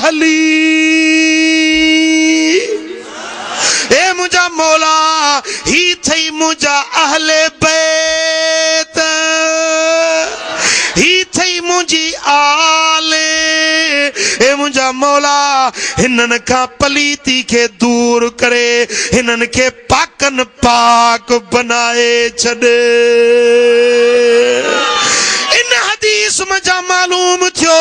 Ahli. ए मुझा मौला ही थई मुझा अहले बैत, ही थई मुझी आले। ए मुझा मौला हिनन का पलीती के दूर करे, हिनन के पाकन पाक बनाए छड़े। इन हदीस में जा मालूम थियो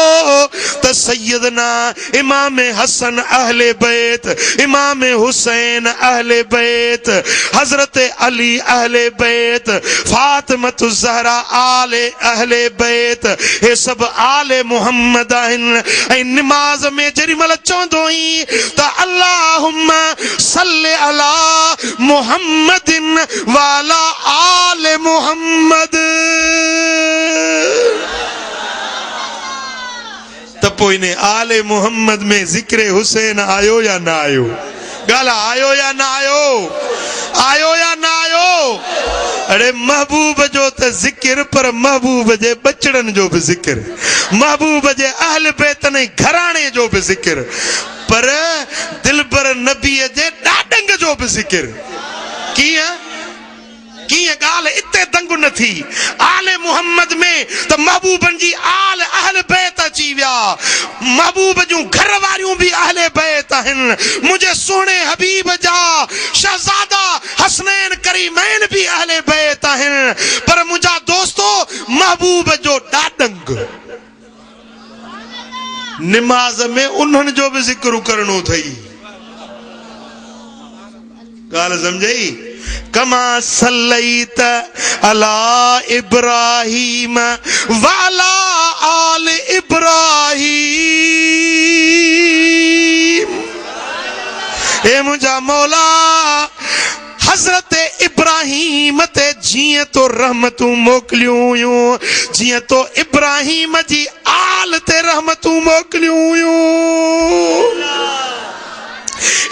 त सैयदना इमाम हसन अहले बैत, इमाम हुसैन अहले बैत, हजरत अली अहले बैत, फातिमत ज़हरा आले अहले बैत, ये सब आले मुहम्मद आहिन। ऐं नमाज में जरी मल चवंदो ई त अल्लाहुम्मा सल्लि अला मुहम्मदिन वाला आले मुहम्मद, तपो इन्हें आले मुहम्मद में जिक्र हुसैन आयो या ना आयो? गाला आयो या ना आयो? आयो या ना आयो? अरे महबूब जो त जिक्र, पर महबूब जे बचड़न जो भी जिक्र, महबूब जे अहल बैतन घराने जो भी जिक्र, पर दिलबर नबी जे डाडंग जो भी जिक्र। किया किया गाल इते दंग न थी आले मुहम्मद में तो महबूबन जी आल अहल बैत अची विया, महबूब जूं घर वारियूं भी अहले बैत आहिन। मुझे सोने हबीब जा शहजादा हसनैन करीमैन भी अहले बैत आहिन, पर मुझा दोस्तों महबूब जो डाडंग नमाज में उन्हनि जो भी जिक्र करणो थई। गाल समझई? कमा सल्लैत अला इब्राहीम वाला आल इब्राहीम। ए मुझा मौला हजरत इब्राहीम ते जिए तो रहमतू मोकलियूं हुयूं, जिए तो इब्राहीम जी आल ते रहमतू मोकलियूं हुयूं।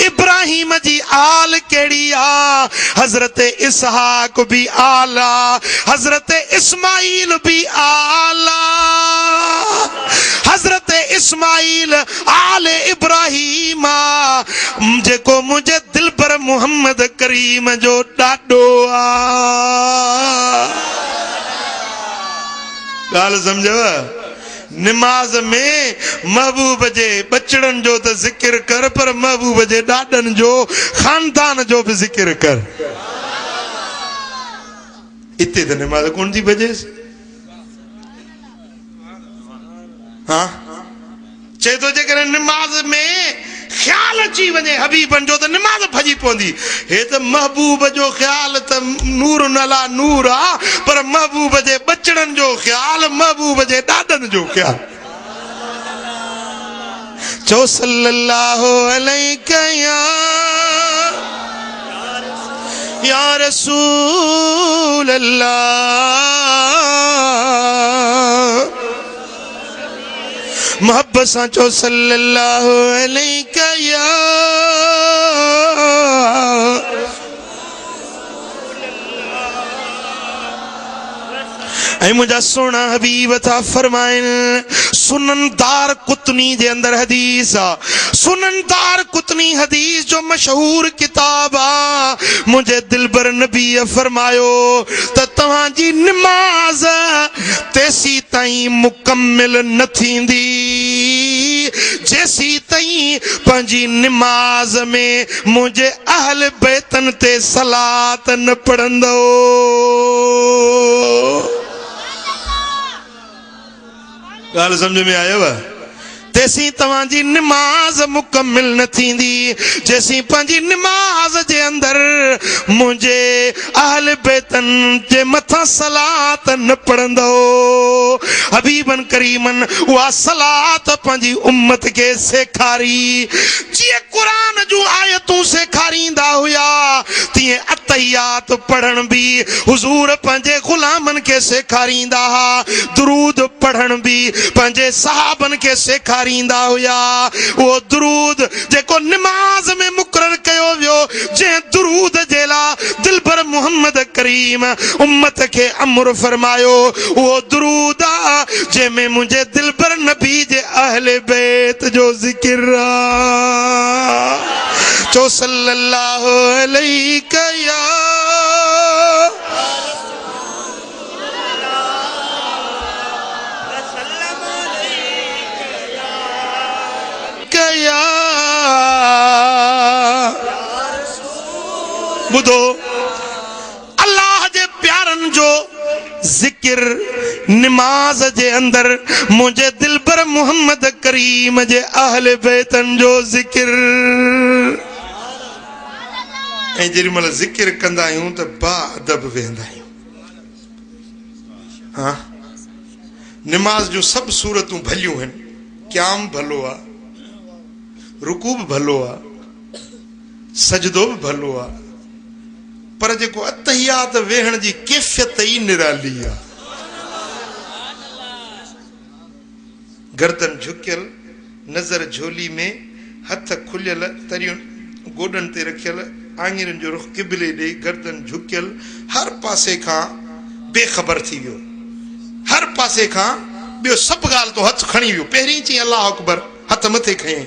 इब्राहीम जी आल केड़ी आ? हजरत इसहाक भी आला, हजरत इस्माइल भी आला। हजरत इस्माइल आल इब्राहीम जेको मुझे दिल पर मोहम्मद करीम जो डाडो आ। गाल समझव? नमाज में महबूब जे बचड़न जो तो जिक्र कर, पर महबूब जे डाडन जो खानदान जो भी जिक्र कर। इतने तो नमाज कौन थी बजे? हाँ चे तो जेकर नमाज में ख्याल अची वने हबीबन जो तो नमाज भजी पौंदी। हे तो महबूब जो ख्याल तो नूर नला नूर आ, पर महबूब जे बचड़न जो ख्याल, महबूब जे डाडन जो ख्याल। चो सल्लल्लाहु अलैहि या रसूल अल्लाह। मोहब्बत सां चो सल्लल्लाहु अलैहि या ऐ मुझा सोना हबीब था फरमाइन। सुनन दार कुतनी जे अंदर हदीस आ, सुनन दार कुतनी हदीस जो मशहूर किताब आ। मुझे दिलबर नबी फरमायो त तव्हां जी नमाज तेसी ताईं मुकम्मिल न थींदी जेसी ताईं पंहिंजी नमाज में मुझे अहल बैतन ते सलात न पढ़ंदो। गाल समझ में आयो? तेसी तव्हांजी नमाज मुकम्मिल न थींदी जेसी पंहिंजी नमाज जे अंदर मुझे अहल बैतन जे मथा सलात न पढ़ंदो। हबीबन करीमन उहा सलात पंहिंजी उम्मत के सेखारी। जीअं कुरान जूं आयतूं सेखारींदा हुया तीअं अतहियात पढ़ण भी हुजूर पंहिंजे गुलामन के सेखारींदा हा। दुरूद पढ़ण भी पंहिंजे सहाबन के सेखारींदा हुया। वो दुरूद जेको नमाज में मुकरर कयो वियो जे दुरूद जेला दिलबर मोहम्मद करीम उम्मत के अमर फरमायो वो दुरूद जे में मुझे दिलबर नबी जे अहले बैत जो जिक्र चो सल्लल्लाहु अलैहि या बुधो अल्लाह जे प्यारन जो जिक्र नमाज जे अंदर मुझे दिलबर मोहम्मद करीम जे अहले बैतन जो जिक्र ऐं जेरी महिल जिक्र कंदा आहियूं त बाअदब वेंदा आहियूं। हाँ नमाज जो सब सूरतूं भलियूं आहिनि, क़याम भलो आहे, रुकू भी भलो आ, सजदो भी भलो आ, पर जेको अतहियात वेहण जी कैफियत ही निराली आ। गर्दन झुकियल, नजर झोली में, हथ खुलियल, तरियुं गोडन ते रखियल, आंगुरनि जो रुख किबले ॾे, गर्दन झुकियल, हर पासे खां बेखबर थी वियो, हर पासे खां ॿियो सभु ॻाल्हि तो हथ खणी वियो। पहिरीं चई अल्लाह अकबर, हथ मथे खयईं,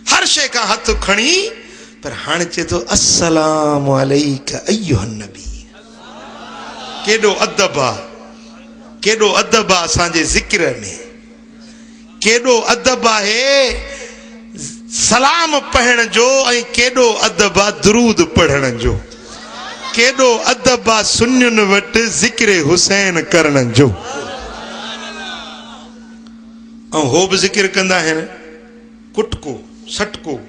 हर शे का हथ खणी, पर हाणे चे तो अस्सलाम अलैका अय्युहन नबी। केडो अदब आ, केडो अदब आ असांजे ज़िक्र में, केडो अदब आहे सलाम पढ़ण जो, ऐं केडो अदब आ दुरूद पढ़ण जो, केडो अदब आ सुन्नियुनि वटि ज़िक्र हुसैन करण जो। ऐं हो बि ज़िक्र कंदा आहिनि कुटको सटको,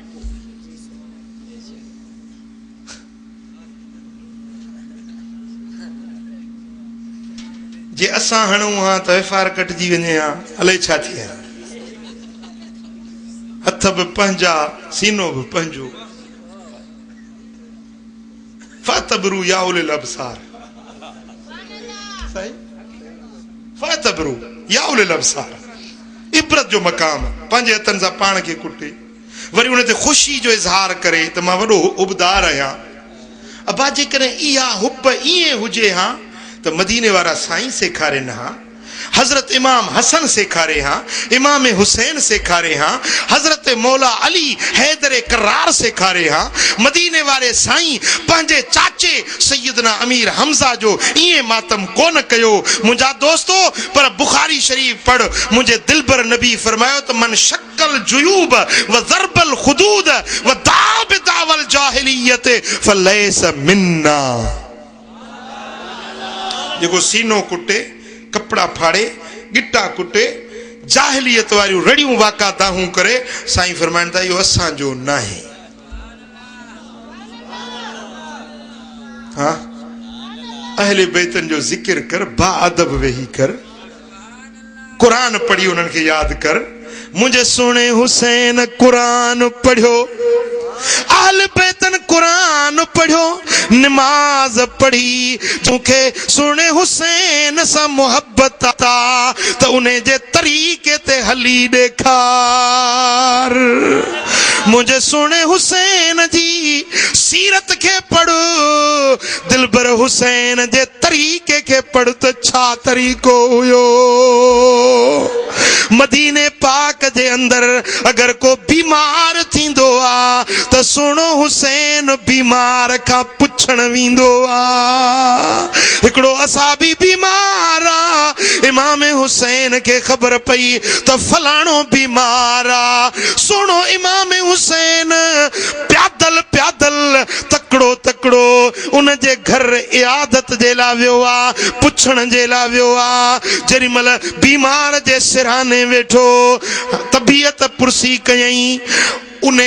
जे असां हणूं हा त एफआर कटजी वञे हा, अलाए छा थी आहे, हथ भी पंहिंजा, सीनो भी पंहिंजो। फातबरू या उलिल अबसार, सही फातबरू या उलिल अबसार, इबरत जो मकाम, पंहिंजे हथनि सां पाण खे कुटे, वरी उन ते ख़ुशी जो इज़हार करे त मां वॾो उबदार आहियां। अबा जेकॾहिं इहा हुब ईअं हुजे हा त मदीने वारा साईं सेखारनि हा, हज़रत इमाम हसन सेखारे हा, इमाम हुसैन सेखारे हा, हज़रत मौला अली हैदर करार सेखारे हा, मदीने वारे साईं पंहिंजे चाचे सैयदना अमीर हमज़ा जो ईअं मातम कोन कयो मुंहिंजा दोस्तो। पर बुखारी शरीफ पढ़, मुंहिंजे दिलबर नबी फरमायो त मन शक्कल जुयूब व ज़रबल खुदूद व दाब दावल जाहिलियत फलैस मिन्ना। जेको सीनो कुटे, कपड़ा फाड़े, गिट्टा कुटे, जाहिलियत वारियूं रड़ियूं वाका दाहूं करे, साईं फरमाइनि था इहो असांजो न आहे। हाँ अहले बैतन जो जिक्र कर, बाअदब वेही कर, कुरान पढ़ी उन्हनि खे यादि कर। मुंहिंजे सुहिणे हुसैन कुरान पढ़ियो, अहले बैतन कुरान पढ़ियो, नमाज पढ़ी, मूंखे सुहिणे हुसैन सां मोहब्बत था त उन जे तरीक़े ते हली ॾेखार। मुंहिंजे सुहिणे हुसैन जी सीरत खे पढ़, दिलबर हुसैन जे तरीक़े खे पढ़ त छा तरीक़ो हुयो। मदीने पाक जे अंदर अगर को बीमार थींदो आ त सुहिणो हुसैन बीमार खां पुछण वेंदो आ। हिकिड़ो असां बि बीमार आ, इमाम हुसैन खे ख़बर पई त फलाणो बीमार आ, सुहिणो इमाम हुसैन प्यादल प्यादल तकड़ो तकड़ो उन जे घर इयादत जे लाइ वियो आ, पुछण जे लाइ वियो आ। जेॾी महिल बीमार जे सिरहाने वेठो, तबियत पुरसी कयई, उन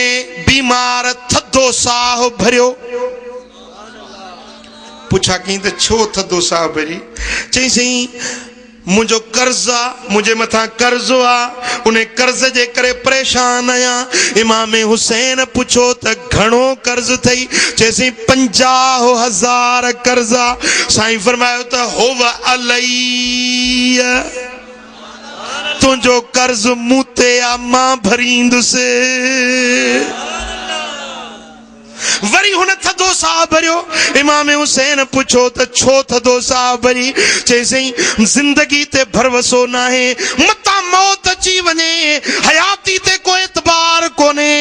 बीमार थधो साह भरियो। पुछा कई त छो थधो साह भरी? चई सही मुझो कर्ज आ, मुझे मथा कर्ज आ, उन कर्ज जे करे परेशान आहियां। इमाम हुसैन पुछो त घणो कर्ज थई? चैसी 50,000 कर्ज आ। साईं फरमायो त होव अलैय, तुंहिंजो कर्ज मूं ते आ, मां भरींदुसि। वरी हुन थधो साह भरियो। इमाम हुसैन पुछो त छो थधो साह भरी? चईसई जिंदगी ते भरवसो नाहे, मता मौत अची वञे, हयाती ते कोई एतबार कोने।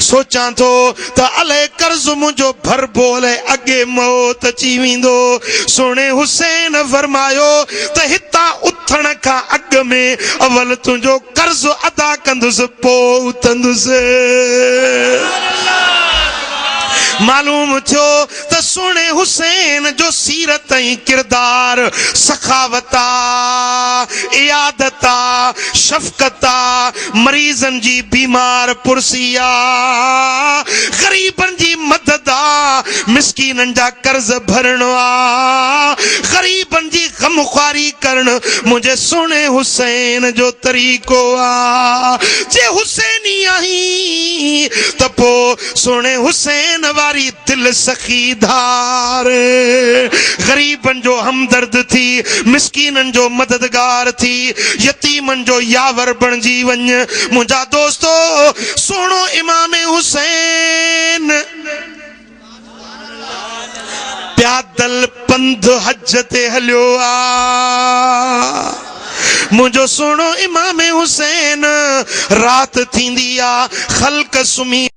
सोचां थो त अले कर्ज मुंहिंजो भरबो अले अॻे मौत अची वेंदो। सोने हुसैन फरमायो त हितां उथण खां अॻ में अवल तुंहिंजो कर्ज अदा कंदुसि, पोइ उथंदुसि। मालूम थियो त सोने हुसैन जो सीरत ऐं किरदार सखावता, इयादता, शफ़क़ता, मरीज़न जी बीमार पुरसिया, गरीबन जी मदद आ, मिस्कीनन जा कर्ज भरणो आ, गरीबन जी गमख्वारी करण मुझे सोने हुसैन जो तरीक़ो आ। जे हुसैनी आहीं त पोइ सोने हुसैन वारी दिल सखी धार, गरीबन जो हमदर्द थी, मिस्कीनन जो मददगार थी, यतीमन जो यावर बणजी वञ। मुंहिंजा दोस्तो, सोनो इमाम हुसैन प्यादल पंध हज ते हलियो आ। मुंहिंजो सोनो इमाम हुसैन रात थींदी आ, ख़ल्क़ सुम्ही